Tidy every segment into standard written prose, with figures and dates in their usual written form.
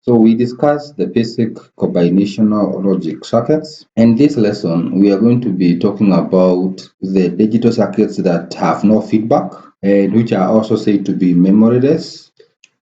So we discussed the basic combinational logic circuits. In this lesson, we are going to be talking about the digital circuits that have no feedback and which are also said to be memoryless.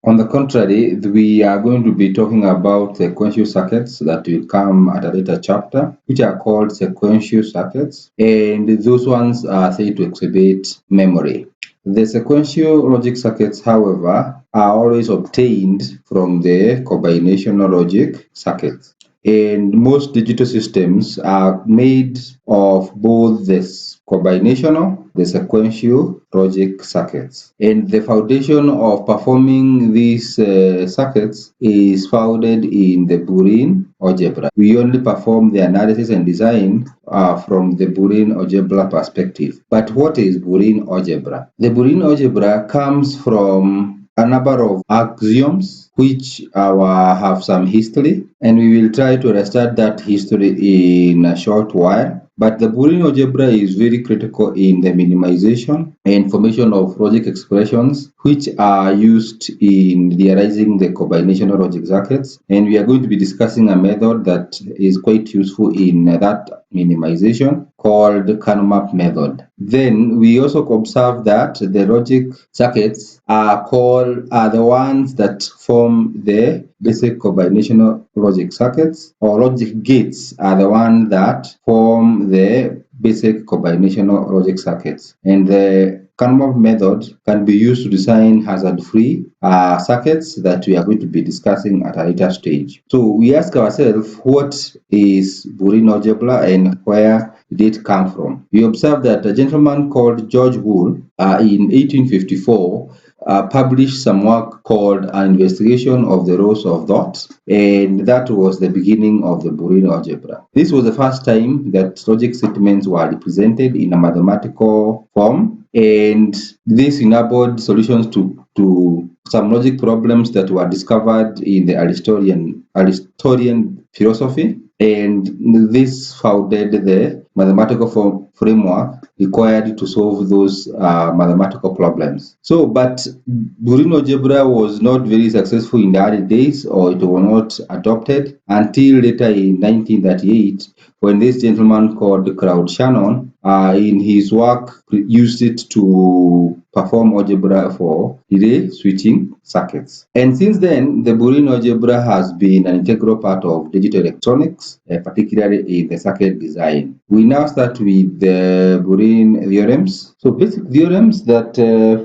On the contrary, we are going to be talking about sequential circuits that will come at a later chapter, which are called sequential circuits, and those ones are said to exhibit memory. The sequential logic circuits, however, are always obtained from the combinational logic circuits. And most digital systems are made of both this combinational, the sequential logic circuits. And the foundation of performing these circuits is founded in the Boolean algebra. We only perform the analysis and design from the Boolean algebra perspective. But what is Boolean algebra? The Boolean algebra comes from a number of axioms which have some history, and we will try to restart that history in a short while. But the Boolean algebra is very critical in the minimization and formation of logic expressions which are used in realizing the combinational logic circuits. And we are going to be discussing a method that is quite useful in that minimization called Carnot method. Then we also observe that the logic circuits are the ones that form the basic combinational logic circuits, or logic gates are the ones that form the basic combinational logic circuits. And the Carnot method can be used to design hazard-free circuits that we are going to be discussing at a later stage. So we ask ourselves, what is Boolean algebra and where did it come from? We observe that a gentleman called George Boole in 1854 published some work called An Investigation of the Rules of Thought, and that was the beginning of the Boolean algebra. This was the first time that logic statements were represented in a mathematical form, and this enabled solutions to some logic problems that were discovered in the Aristotelian philosophy, and this founded the mathematical framework required to solve those mathematical problems. So, but Boolean algebra was not very successful in the early days, or it was not adopted until later in 1938, when this gentleman called Claude Shannon, in his work, used it to perform algebra for relay switching circuits. And since then, the Boolean algebra has been an integral part of digital electronics, particularly in the circuit design. We now start with the Boolean theorems. So basic theorems that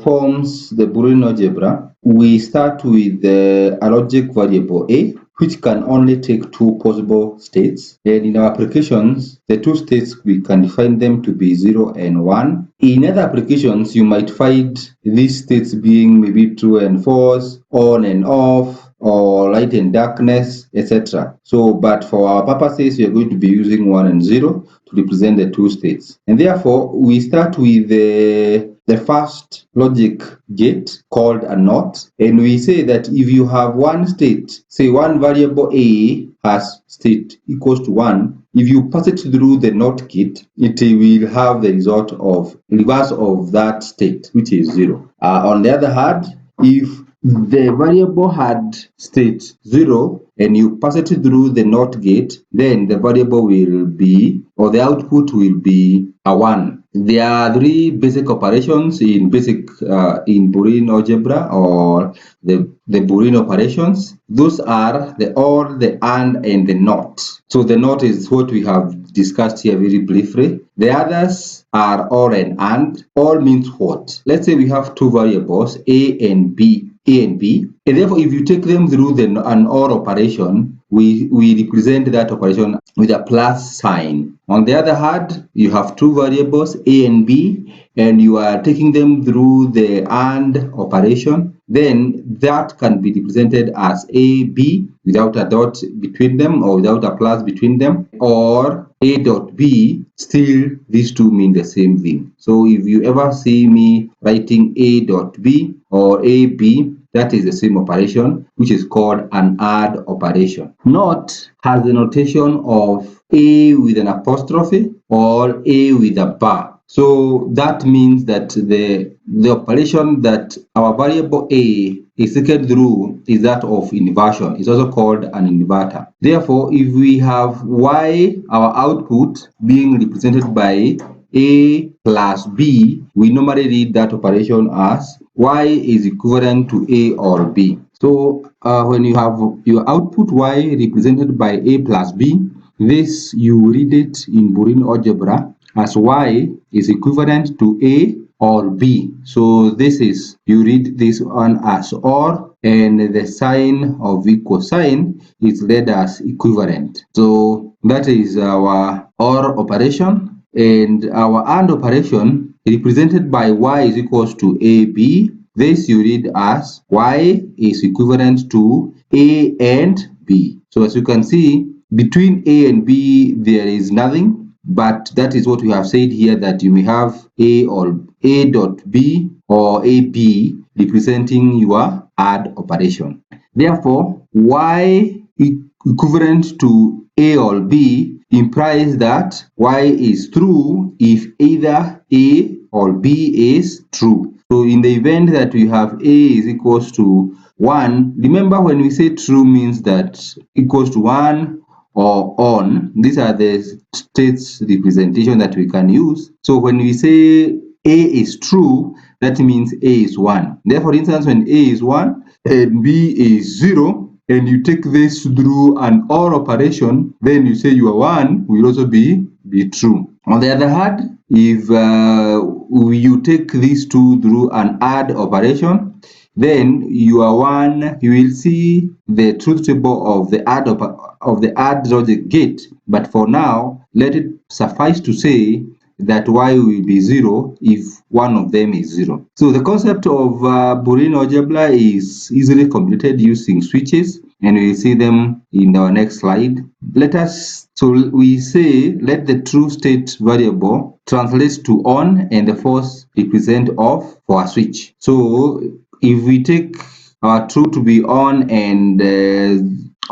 forms the Boolean algebra. We start with a logic variable A, which can only take two possible states. And in our applications, the two states, we can define them to be 0 and 1. In other applications, you might find these states being maybe true and false, on and off, or light and darkness, etc. So, but for our purposes, we are going to be using 1 and 0 to represent the two states. And therefore, we start with the first logic gate called a NOT, and we say that if you have one state, say one variable A has state equals to 1, if you pass it through the NOT gate, it will have the result of reverse of that state, which is 0. On the other hand, if the variable had state 0 and you pass it through the NOT gate, then the variable will be, or the output will be a 1. There are three basic operations in Boolean algebra, or the Boolean operations. Those are the OR, the AND, and the NOT. So the NOT is what we have discussed here very briefly. The others are OR and AND. OR means what? Let's say we have two variables, A and B, and therefore if you take them through an OR operation, we represent that operation with a plus sign. On the other hand, you have two variables, A and B, and you are taking them through the AND operation, then that can be represented as A, B without a dot between them or without a plus between them, or A dot B, still these two mean the same thing. So if you ever see me writing A dot B or AB, that is the same operation, which is called an add operation. NOT has the notation of A with an apostrophe or A with a bar. So that means that the operation that our variable A a second rule is that of inversion. It's also called an inverter. Therefore, if we have y, our output, being represented by a plus b, we normally read that operation as y is equivalent to a or b. So when you have your output y represented by a plus b, this you read it in Boolean algebra as y is equivalent to a or b. So this is, you read this one as or, and the sign of equal sign is read as equivalent. So that is our or operation, and our and operation represented by y is equals to ab. This you read as y is equivalent to a and b. So as you can see, between a and b there is nothing, but that is what we have said here, that you may have a or a dot b or a b representing your add operation. Therefore, y equivalent to a or b implies that y is true if either a or b is true. So in the event that we have a is equals to 1, remember when we say true means that equals to 1 or on, these are the states representation that we can use. So when we say a is true, that means a is 1. Therefore, for instance, when a is 1 and b is 0, and you take this through an OR operation, then you say your 1 will also be true. On the other hand, if you take these two through an add operation, then your 1, you will see the truth table of the add logic gate. But for now, let it suffice to say that y will be 0 if one of them is 0. So the concept of Boolean algebra is easily completed using switches, and we will see them in our next slide. So we say let the true state variable translate to on and the false represent off for a switch. So if we take our true to be on and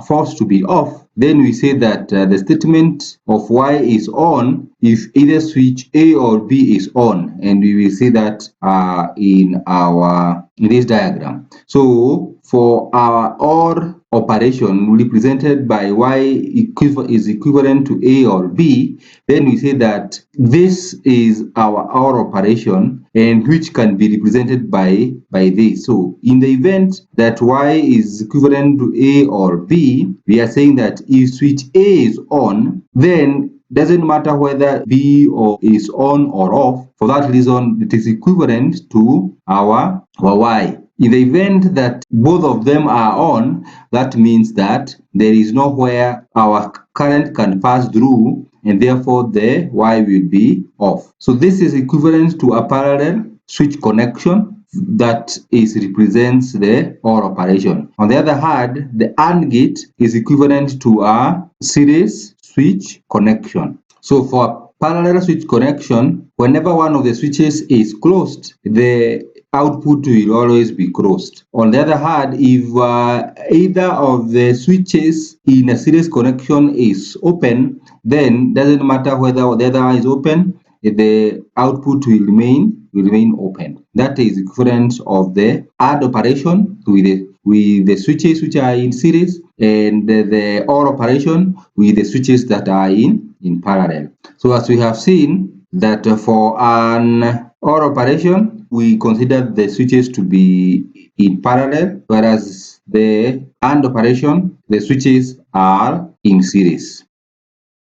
false to be off, then we say that the statement of y is on if either switch A or B is on, and we will see that in this diagram. So for our OR operation represented by y is equivalent to A or B, then we say that this is our OR operation, and which can be represented by this. So in the event that y is equivalent to A or B, we are saying that if switch A is on, then doesn't matter whether B or is on or off. For that reason, it is equivalent to our y. In the event that both of them are on, that means that there is nowhere our current can pass through, and therefore the y will be off. So this is equivalent to a parallel switch connection that represents the OR operation. On the other hand, the AND gate is equivalent to a series switch connection. So for a parallel switch connection, whenever one of the switches is closed, the output will always be closed. On the other hand, if either of the switches in a series connection is open, then doesn't matter whether the other one is open, the output will remain open. That is equivalent of the add operation with the switches which are in series, and the OR operation with the switches that are in parallel. So as we have seen that for an OR operation, we consider the switches to be in parallel, whereas the AND operation, the switches are in series.